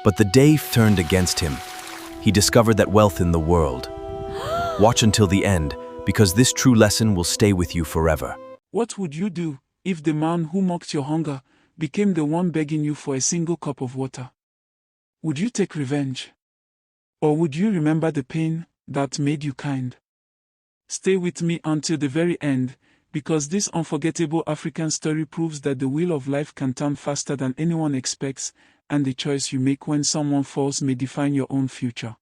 But the day turned against him. He discovered that wealth in the world. Watch until the end, because this true lesson will stay with you forever. What would you do if the man who mocked your hunger became the one begging you for a single cup of water? Would you take revenge? Or would you remember the pain that made you kind? Stay with me until the very end, because this unforgettable African story proves that the wheel of life can turn faster than anyone expects, and the choice you make when someone falls may define your own future.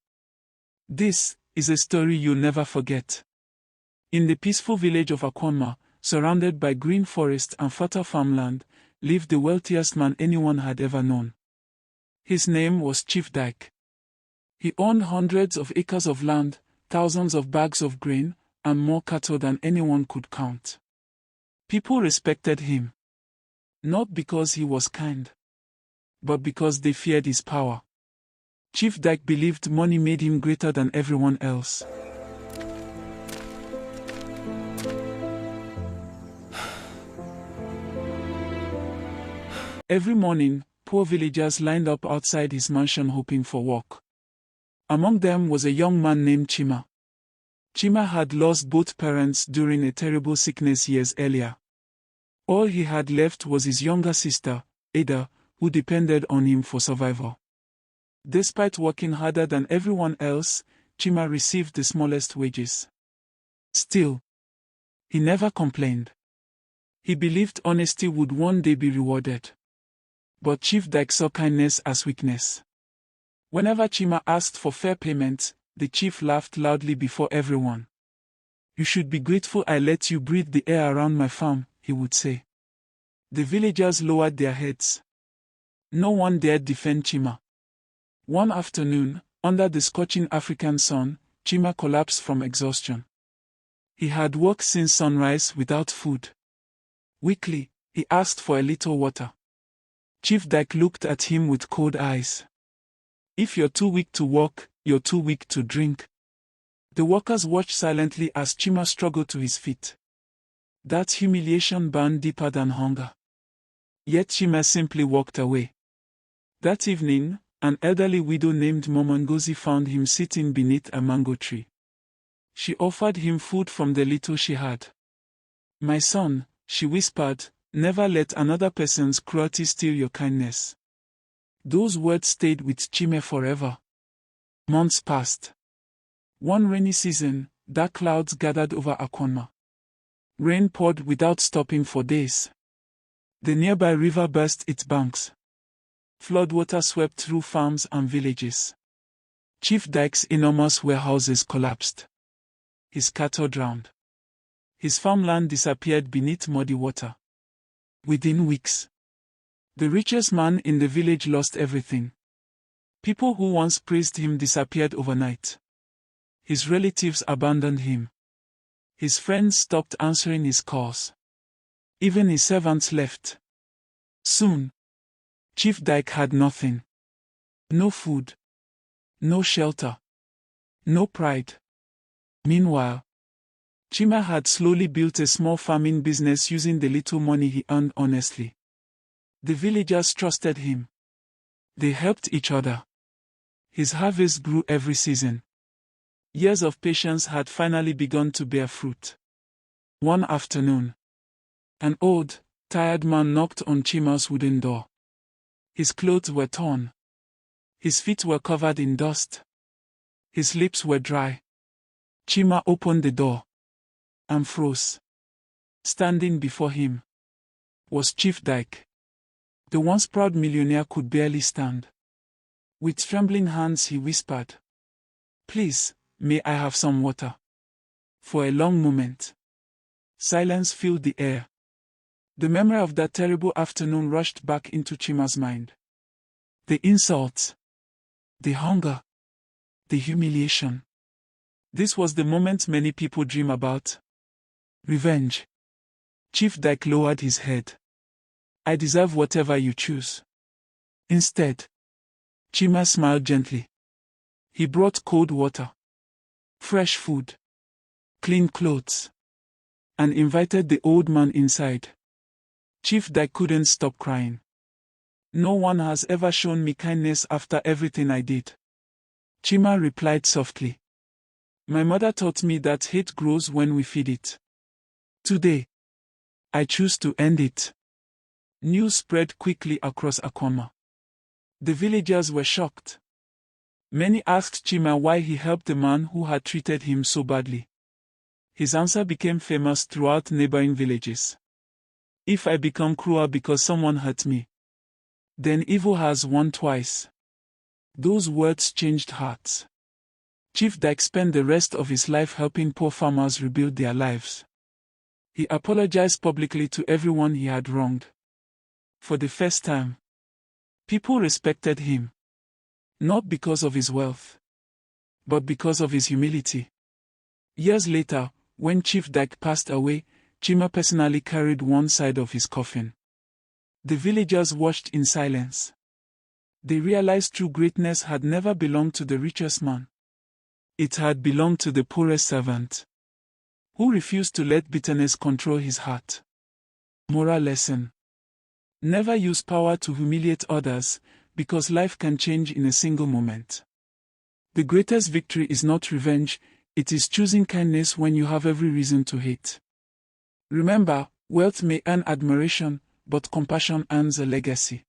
This is a story you'll never forget. In the peaceful village of Akonma, surrounded by green forest and fertile farmland, lived the wealthiest man anyone had ever known. His name was Chief Dike. He owned hundreds of acres of land, thousands of bags of grain, and more cattle than anyone could count. People respected him, not because he was kind, but because they feared his power. Chief Dike believed money made him greater than everyone else. Every morning, poor villagers lined up outside his mansion hoping for work. Among them was a young man named Chima. Chima had lost both parents during a terrible sickness years earlier. All he had left was his younger sister, Ada, who depended on him for survival. Despite working harder than everyone else, Chima received the smallest wages. Still, he never complained. He believed honesty would one day be rewarded. But Chief Dike saw kindness as weakness. Whenever Chima asked for fair payment, the chief laughed loudly before everyone. "You should be grateful I let you breathe the air around my farm," he would say. The villagers lowered their heads. No one dared defend Chima. One afternoon, under the scorching African sun, Chima collapsed from exhaustion. He had worked since sunrise without food. Weakly, he asked for a little water. Chief Dike looked at him with cold eyes. "If you're too weak to walk, you're too weak to drink." The workers watched silently as Chima struggled to his feet. That humiliation burned deeper than hunger. Yet Chima simply walked away. That evening, an elderly widow named Momongozi found him sitting beneath a mango tree. She offered him food from the little she had. "My son," she whispered, "never let another person's cruelty steal your kindness." Those words stayed with Chima forever. Months passed. One rainy season, dark clouds gathered over Akonma. Rain poured without stopping for days. The nearby river burst its banks. Floodwater swept through farms and villages. Chief Dike's enormous warehouses collapsed. His cattle drowned. His farmland disappeared beneath muddy water. Within weeks, the richest man in the village lost everything. People who once praised him disappeared overnight. His relatives abandoned him. His friends stopped answering his calls. Even his servants left. Soon, Chief Dike had nothing. No food. No shelter. No pride. Meanwhile, Chima had slowly built a small farming business using the little money he earned honestly. The villagers trusted him. They helped each other. His harvest grew every season. Years of patience had finally begun to bear fruit. One afternoon, an old, tired man knocked on Chima's wooden door. His clothes were torn. His feet were covered in dust. His lips were dry. Chima opened the door and froze. Standing before him was Chief Dike. The once proud millionaire could barely stand. With trembling hands he whispered, "Please, may I have some water?" For a long moment, silence filled the air. The memory of that terrible afternoon rushed back into Chima's mind. The insults, the hunger, the humiliation. This was the moment many people dream about. Revenge. Chief Dike lowered his head. "I deserve whatever you choose." Instead, Chima smiled gently. He brought cold water, fresh food, clean clothes, and invited the old man inside. Chief Dike couldn't stop crying. No one has ever shown me kindness after everything I did. Chima replied softly. My mother taught me that hate grows when we feed it. Today, I choose to end it. News spread quickly across Akoma. The villagers were shocked. Many asked Chima why he helped the man who had treated him so badly. His answer became famous throughout neighboring villages. If I become cruel because someone hurt me, then evil has won twice. Those words changed hearts. Chief Dike spent the rest of his life helping poor farmers rebuild their lives. He apologized publicly to everyone he had wronged. For the first time, people respected him. Not because of his wealth, but because of his humility. Years later, when Chief Dike passed away, Chima personally carried one side of his coffin. The villagers watched in silence. They realized true greatness had never belonged to the richest man. It had belonged to the poorest servant, who refused to let bitterness control his heart. Moral lesson: never use power to humiliate others, because life can change in a single moment. The greatest victory is not revenge, it is choosing kindness when you have every reason to hate. Remember, wealth may earn admiration, but compassion earns a legacy.